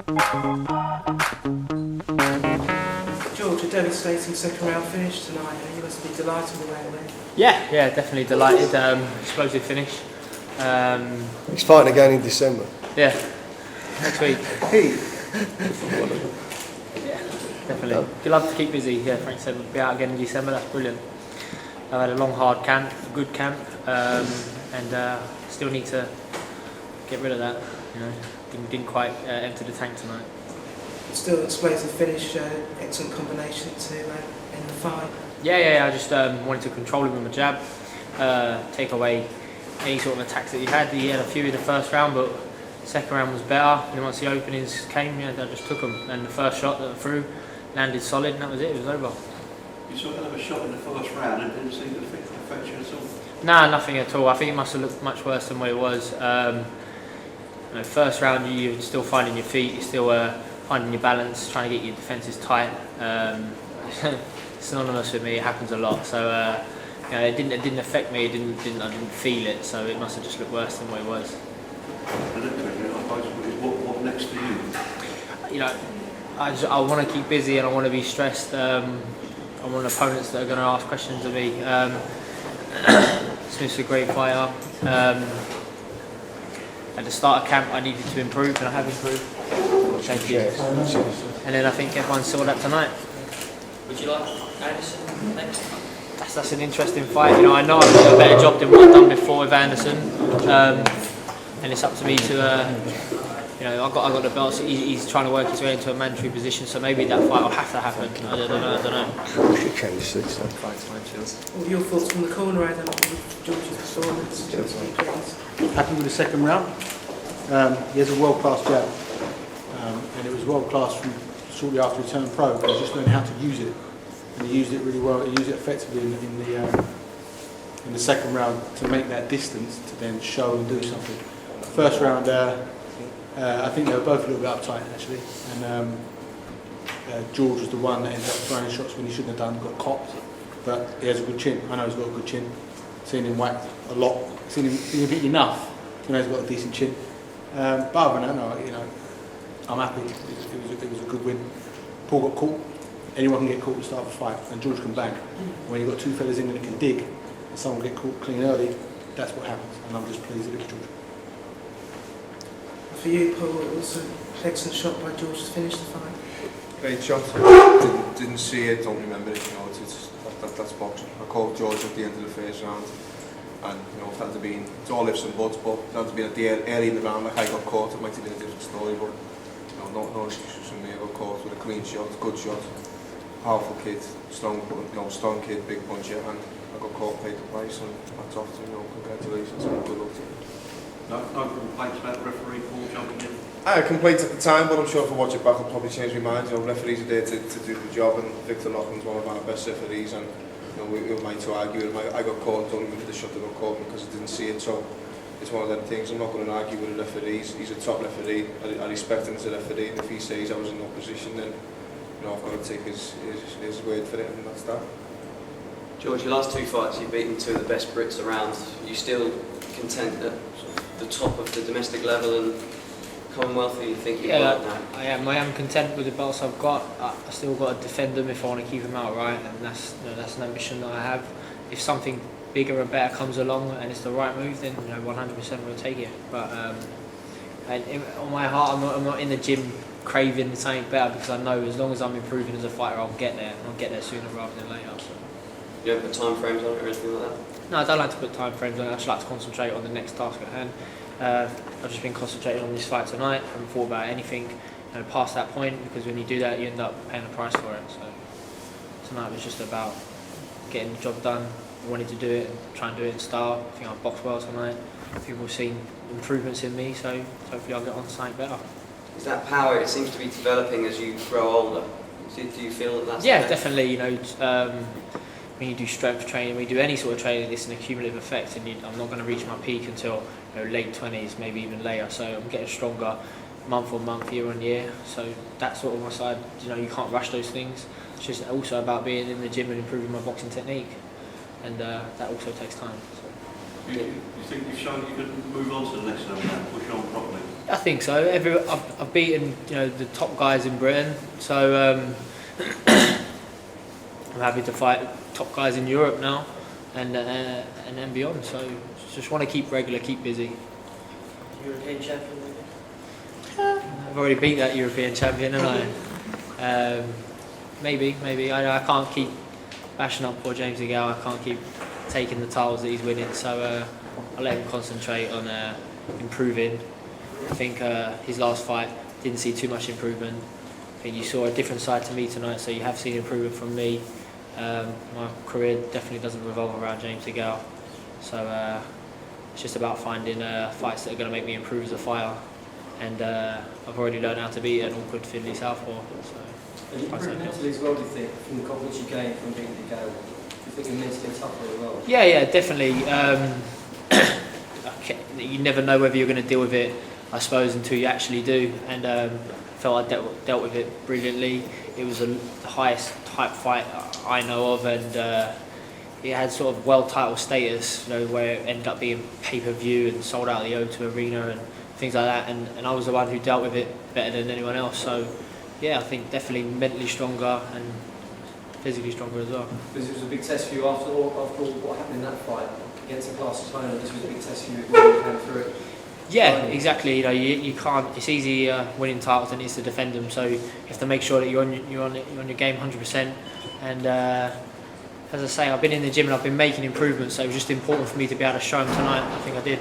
George, a devastating second round finish tonight. You must be delighted with that, mate. Yeah, definitely delighted. Explosive finish. He's fighting again in December. Yeah, next week. He. Yeah, definitely. You love to keep busy. Yeah, Frank said we'll be out again in December. That's brilliant. I've had a long, hard camp, a good camp, and still need to get rid of that. You know, didn't quite empty the tank tonight. Still explosive finish, excellent combination to end the fight. Yeah. I just wanted to control him with my jab, take away any sort of attacks that he had. He had a few in the first round, but second round was better. And once the openings came, I just took them. And the first shot that I threw landed solid, and that was it. It was over. You saw another shot in the first round and didn't seem to affect you at all? Nah, nothing at all. I think it must have looked much worse than what it was. First round, you're still finding your feet, you're still finding your balance, trying to get your defences tight. Synonymous with me, it happens a lot. So it didn't affect me. I didn't feel it. So it must have just looked worse than what it was. The next question is what next for you? You know, I want to keep busy and I want to be stressed. I want opponents that are going to ask questions of me. Smith's a great fighter. At the start of camp, I needed to improve, and I have improved. Thank you. And then I think everyone saw that tonight. Would you like Anderson next? That's an interesting fight. You know, I know I've done a better job than what I've done before with Anderson, and it's up to me to. I got the belts. He's trying to work his way into a mandatory position, so maybe that fight will have to happen. I don't know. Can see so. What are your thoughts from the corner, Adam, with George's performance? Happy with the second round. He has a world-class jab, and it was world-class from shortly after he turned pro. He just learned how to use it, and he used it really well. He used it effectively in the second round to make that distance to then show and do something. First round, I think they were both a little bit uptight actually, and George was the one that ended up throwing shots when he shouldn't have done, got copped, but he has a good chin. I know he's got a good chin. Seen him whacked a lot. Seen him hit enough. He's got a decent chin. But other than that, I'm happy. It was a good win. Paul got caught. Anyone can get caught at the start of a fight, and George can bang. When you've got two fellas in that can dig, and someone get caught clean early, that's what happens. And I'm just pleased that it was George. For you, Paul, it was an excellent shot by George to finish the fight. Great shot. Didn't see it, don't remember it. That's boxing. I called George at the end of the first round, and it had to be. It's all ifs and buts, but it had to be at the early in the round. Like I got caught, it might have been a different story, but no excuses from me. I got caught with a clean shot, good shot, powerful kid, strong kid, big puncher, and I got caught, paid the price, and that's off to congratulations and good luck to you. No complaints about the referee Paul jumping in? I had complaints at the time, but I'm sure if I watch it back, I'll probably change my mind. Referees are there to do the job, and Victor Loughlin's one of our best referees, and we might to argue with him. I got caught, don't even the shot that got caught because I didn't see it, so it's one of them things. I'm not going to argue with a referee. He's a top referee. I respect him as a referee, and if he says I was in no position, then I've got to take his word for it, and that's that. George, your last two fights, you've beaten two of the best Brits around. Are you still content at the top of the domestic level and Commonwealth? Are you think you've got now? I am content with the belts I've got. I still got to defend them if I want to keep them outright, and that's an ambition that I have. If something bigger and better comes along and it's the right move, then 100% we'll take it. But on my heart, I'm not in the gym craving something better, because I know as long as I'm improving as a fighter, I'll get there. I'll get there sooner rather than later. So. You don't put time frames on it or anything like that? No, I don't like to put time frames on it. I just like to concentrate on the next task at hand. I've just been concentrating on this fight tonight. I haven't thought about anything past that point, because when you do that, you end up paying a price for it. So tonight was just about getting the job done. I wanted to do it and try and do it in style. I think I've boxed well tonight. People have seen improvements in me, so hopefully I'll get on to something better. Is that power, it seems to be developing as you grow older? Do you feel that that's... Yeah, definitely. When you do strength training, when you do any sort of training, it's an accumulative effect, and I'm not going to reach my peak until late 20s, maybe even later. So I'm getting stronger month on month, year on year. So that's sort of my side. You can't rush those things. It's just also about being in the gym and improving my boxing technique, and that also takes time. So. You think you've shown you can move on to the next level now, push on properly? I think so. I've beaten the top guys in Britain, so I'm happy to fight top guys in Europe now, and then beyond. So just want to keep regular, keep busy. European champion, maybe? I've already beat that European champion, haven't I? Maybe. I can't keep bashing up poor James DeGale. I can't keep taking the titles that he's winning. So I'll let him concentrate on improving. I think his last fight didn't see too much improvement. I think you saw a different side to me tonight, so you have seen improvement from me. My career definitely doesn't revolve around James DeGale. So it's just about finding fights that are going to make me improve as a fighter. And I've already learned how to beat an awkward fiddly southpaw. So. And you improved mentally as well, do you think, from the confidence you gained from beating the Gale? Do you think you're mentally tougher as well? Yeah, definitely. You never know whether you're going to deal with it, I suppose, until you actually do. And I felt I dealt with it brilliantly. It was the highest type fight I know of, and it had sort of world title status, where it ended up being pay-per-view and sold out the O2 Arena and things like that. And I was the one who dealt with it better than anyone else. So. Yeah, I think definitely mentally stronger and physically stronger as well. Because it was a big test for you after all what happened in that fight against a class opponent. This was a big test for you when you came through it. Yeah, exactly. You can't. It's easy winning titles than it is to defend them. So you have to make sure that you're on your game 100%. And as I say, I've been in the gym and I've been making improvements. So it was just important for me to be able to show them tonight. I think I did.